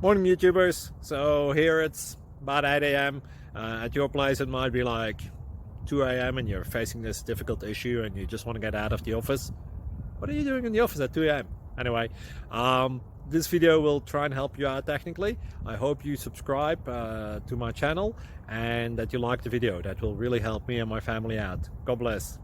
Morning, YouTubers. So here it's about 8 a.m. At your place, it might be like 2 a.m. and you're facing this difficult issue and you just want to get out of the office. What are you doing in the office at 2 a.m.? Anyway, this video will try and help you out technically. I hope you subscribe to my channel and that you like the video. That will really help me and my family out. God bless.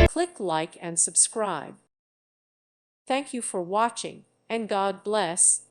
Click like and subscribe. Thank you for watching, and God bless.